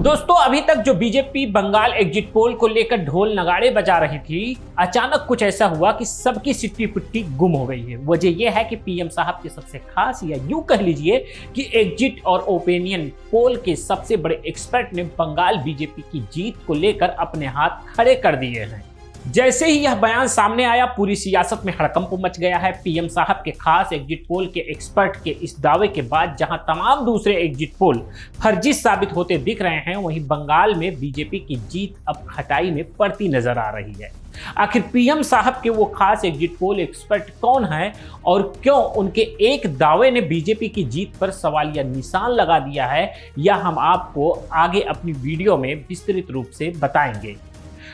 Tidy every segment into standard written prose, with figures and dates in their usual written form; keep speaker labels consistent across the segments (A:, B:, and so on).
A: दोस्तों, अभी तक जो बीजेपी बंगाल एग्जिट पोल को लेकर ढोल नगाड़े बजा रही थी, अचानक कुछ ऐसा हुआ कि सबकी सिट्टी पिट्टी गुम हो गई है। वजह यह है कि पीएम साहब के सबसे खास, या यूं कह लीजिए कि एग्जिट और ओपिनियन पोल के सबसे बड़े एक्सपर्ट ने बंगाल बीजेपी की जीत को लेकर अपने हाथ खड़े कर दिए हैं। जैसे ही यह बयान सामने आया, पूरी सियासत में हड़कंप मच गया है। पीएम साहब के खास एग्जिट पोल के एक्सपर्ट के इस दावे के बाद जहां तमाम दूसरे एग्जिट पोल फर्जी साबित होते दिख रहे हैं, वहीं बंगाल में बीजेपी की जीत अब खटाई में पड़ती नजर आ रही है। आखिर पीएम साहब के वो खास एग्जिट पोल एक्सपर्ट कौन है और क्यों उनके एक दावे ने बीजेपी की जीत पर सवालिया निशान लगा दिया है, यह हम आपको आगे अपनी वीडियो में विस्तृत रूप से बताएंगे।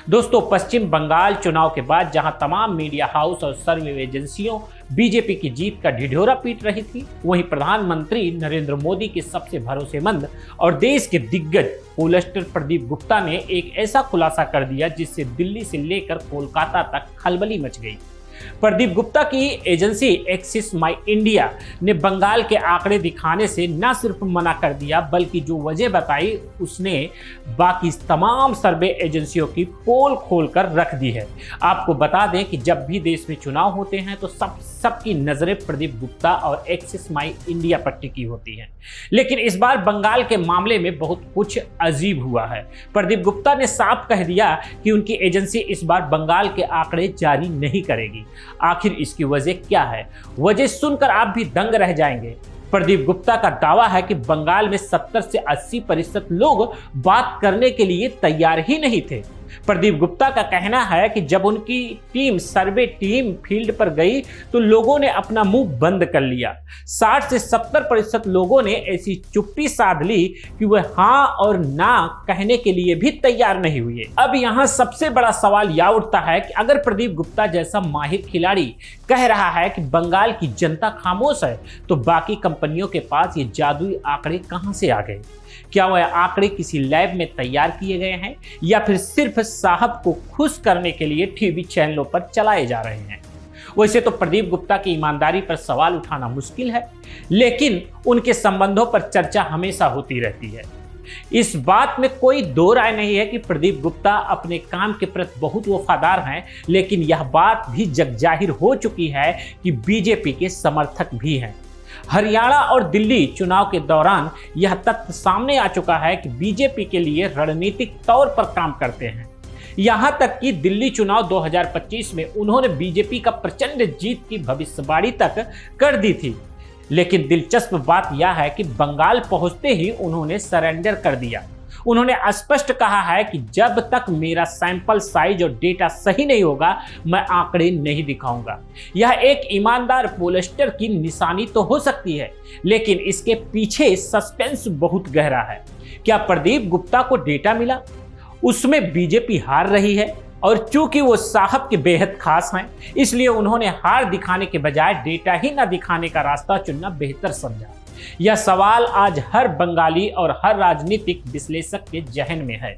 A: दोस्तों, पश्चिम बंगाल चुनाव के बाद जहां तमाम मीडिया हाउस और सर्वे एजेंसियों बीजेपी की जीत का ढिढोरा पीट रही थी, वहीं प्रधानमंत्री नरेंद्र मोदी के सबसे भरोसेमंद और देश के दिग्गज पोलस्टर प्रदीप गुप्ता ने एक ऐसा खुलासा कर दिया जिससे दिल्ली से लेकर कोलकाता तक खलबली मच गई। प्रदीप गुप्ता की एजेंसी एक्सिस माई इंडिया ने बंगाल के आंकड़े दिखाने से न सिर्फ मना कर दिया, बल्कि जो वजह बताई उसने बाकी तमाम सर्वे एजेंसियों की पोल खोलकर रख दी है। आपको बता दें कि जब भी देश में चुनाव होते हैं तो सबकी नजरें प्रदीप गुप्ता और एक्सिस माई इंडिया पर टिकी होती हैं, लेकिन इस बार बंगाल के मामले में बहुत कुछ अजीब हुआ है। प्रदीप गुप्ता ने साफ कह दिया कि उनकी एजेंसी इस बार बंगाल के आंकड़े जारी नहीं करेगी। आखिर इसकी वजह क्या है? वजह सुनकर आप भी दंग रह जाएंगे। प्रदीप गुप्ता का दावा है कि बंगाल में 70 से 80% लोग बात करने के लिए तैयार ही नहीं थे। प्रदीप गुप्ता का कहना है कि जब उनकी टीम सर्वे टीम फील्ड पर गई तो लोगों ने अपना मुंह बंद कर लिया। 60 से 70% लोगों ने ऐसी चुप्पी साध ली कि वह हाँ और ना कहने के लिए भी तैयार नहीं हुए। अब यहाँ सबसे बड़ा सवाल यह उठता है कि अगर प्रदीप गुप्ता जैसा माहिर खिलाड़ी कह रहा है कि बंगाल की जनता खामोश है, तो बाकी कंपनियों के पास ये जादुई आंकड़े कहां से आ गए? क्या वह आंकड़े किसी लैब में तैयार किए गए हैं या फिर सिर्फ साहब को खुश करने के लिए टीवी चैनलों पर चलाए जा रहे हैं? वैसे तो प्रदीप गुप्ता की ईमानदारी पर सवाल उठाना मुश्किल है, लेकिन उनके संबंधों पर चर्चा हमेशा होती रहती है। इस बात में कोई दो राय नहीं है कि प्रदीप गुप्ता अपने काम के प्रति बहुत वफादार हैं, लेकिन यह बात भी जगजाहिर हो चुकी है कि बीजेपी के समर्थक भी हैं। हरियाणा और दिल्ली चुनाव के दौरान यह तथ्य सामने आ चुका है कि बीजेपी के लिए रणनीतिक तौर पर काम करते हैं। यहां तक कि दिल्ली चुनाव 2025 में उन्होंने बीजेपी का प्रचंड जीत की भविष्यवाणी तक कर दी थी, लेकिन दिलचस्प बात यह है कि बंगाल पहुंचते ही उन्होंने सरेंडर कर दिया। उन्होंने स्पष्ट कहा है कि जब तक मेरा सैंपल साइज और डेटा सही नहीं होगा, मैं आंकड़े नहीं दिखाऊंगा। यह एक ईमानदार पोलस्टर की निशानी तो हो सकती है, लेकिन इसके पीछे सस्पेंस बहुत गहरा है। क्या प्रदीप गुप्ता को डेटा मिला? उसमें बीजेपी हार रही है और चूंकि वो साहब के बेहद खास हैं, इसलिए उन्होंने हार दिखाने के बजाय डेटा ही न दिखाने का रास्ता चुनना बेहतर समझा। यह सवाल आज हर बंगाली और हर राजनीतिक विश्लेषक के जहन में है।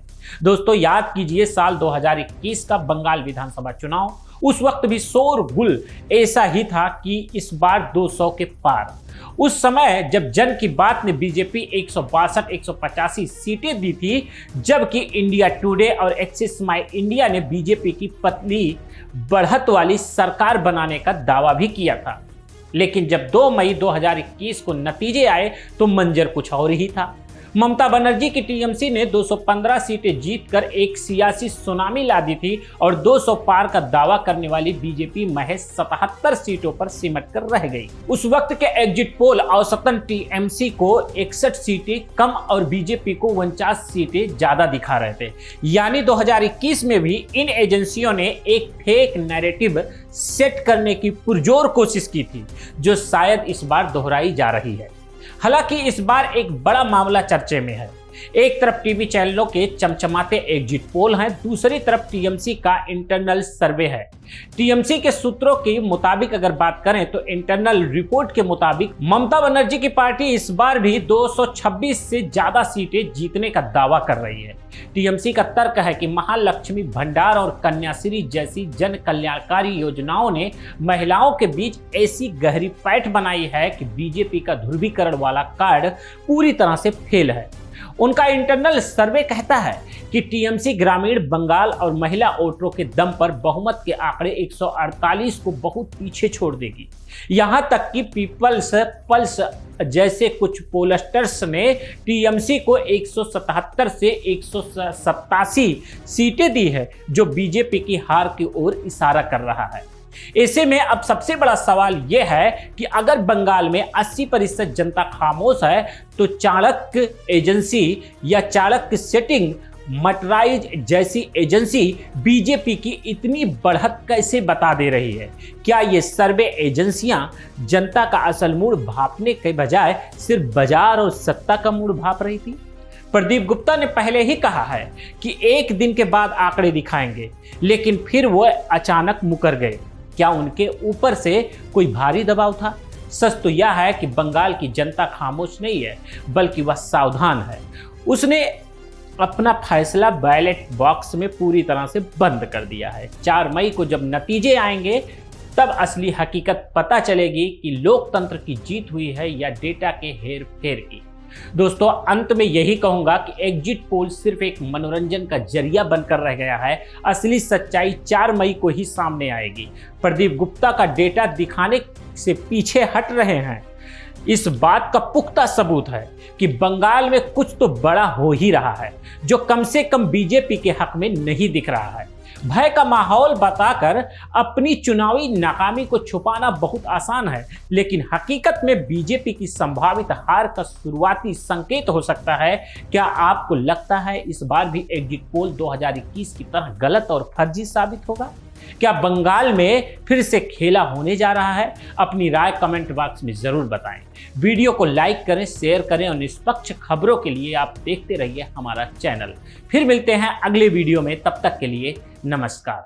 A: दोस्तों, याद कीजिए साल 2021 का बंगाल विधानसभा चुनाव। उस वक्त भी शोरगुल ऐसा ही था कि इस बार 200 के पार। उस समय जब जन की बात ने बीजेपी 162-185 सीटें दी थी, जबकि इंडिया टुडे और एक्सिस माई इंडिया ने बीजेपी की पतली बढ़त वाली सरकार बनाने का दावा भी किया था। लेकिन जब 2 मई 2021 को नतीजे आए तो मंजर कुछ और ही था। ममता बनर्जी की टीएमसी ने 215 सीटें जीतकर एक सियासी सुनामी ला दी थी और 200 पार का दावा करने वाली बीजेपी महज 77 सीटों पर सिमट कर रह गई। उस वक्त के एग्जिट पोल औसतन टीएमसी को 61 सीटें कम और बीजेपी को 49 सीटें ज्यादा दिखा रहे थे। यानी 2021 में भी इन एजेंसियों ने एक फेक नैरेटिव सेट करने की पुरजोर कोशिश की थी, जो शायद इस बार दोहराई जा रही है। हालांकि इस बार एक बड़ा मामला चर्चे में है। एक तरफ टीवी चैनलों के चमचमाते एग्जिट पोल हैं, दूसरी तरफ टीएमसी का इंटरनल सर्वे है। टीएमसी के सूत्रों के मुताबिक अगर बात करें तो इंटरनल रिपोर्ट के मुताबिक ममता बनर्जी की पार्टी इस बार भी 226 से ज्यादा सीटें जीतने का दावा कर रही है। टीएमसी का तर्क है कि महालक्ष्मी भंडार और कन्याश्री जैसी जन कल्याणकारी योजनाओं ने महिलाओं के बीच ऐसी गहरी पैठ बनाई है कि बीजेपी का ध्रुवीकरण वाला कार्ड पूरी तरह से फेल है। उनका इंटरनल सर्वे कहता है कि टीएमसी ग्रामीण बंगाल और महिला वोटरों के दम पर बहुमत के आंकड़े 148 को बहुत पीछे छोड़ देगी। यहां तक कि पीपल्स पल्स जैसे कुछ पोलस्टर्स ने टीएमसी को 177 से 187 सीटें दी है, जो बीजेपी की हार की ओर इशारा कर रहा है। ऐसे में अब सबसे बड़ा सवाल यह है कि अगर बंगाल में 80% जनता खामोश है तो चाणक्य एजेंसी या चाणक्य सेटिंग मटराइज जैसी एजेंसी बीजेपी की इतनी बढ़त कैसे बता दे रही है? क्या ये सर्वे एजेंसियां जनता का असल मूड भांपने के बजाय सिर्फ बाजार और सत्ता का मूड भांप रही थी? प्रदीप गुप्ता ने पहले ही कहा है कि एक दिन के बाद आंकड़े दिखाएंगे, लेकिन फिर वो अचानक मुकर गए। क्या उनके ऊपर से कोई भारी दबाव था? सच तो यह है कि बंगाल की जनता खामोश नहीं है, बल्कि वह सावधान है। उसने अपना फैसला बैलेट बॉक्स में पूरी तरह से बंद कर दिया है। 4 मई को जब नतीजे आएंगे तब असली हकीकत पता चलेगी कि लोकतंत्र की जीत हुई है या डेटा के हेर फेर की। दोस्तों, अंत में यही कहूंगा कि एग्जिट पोल सिर्फ एक मनोरंजन का जरिया बनकर रह गया है। असली सच्चाई 4 मई को ही सामने आएगी। प्रदीप गुप्ता का डेटा दिखाने से पीछे हट रहे हैं। इस बात का पुख्ता सबूत है कि बंगाल में कुछ तो बड़ा हो ही रहा है, जो कम से कम बीजेपी के हक में नहीं दिख रहा है। भय का माहौल बताकर अपनी चुनावी नाकामी को छुपाना बहुत आसान है, लेकिन हकीकत में बीजेपी की संभावित हार का शुरुआती संकेत हो सकता है। क्या आपको लगता है इस बार भी एग्जिट पोल 2021 की तरह गलत और फर्जी साबित होगा? क्या बंगाल में फिर से खेला होने जा रहा है? अपनी राय कमेंट बॉक्स में जरूर बताएं। वीडियो को लाइक करें, शेयर करें और निष्पक्ष खबरों के लिए आप देखते रहिए हमारा चैनल। फिर मिलते हैं अगले वीडियो में, तब तक के लिए नमस्कार।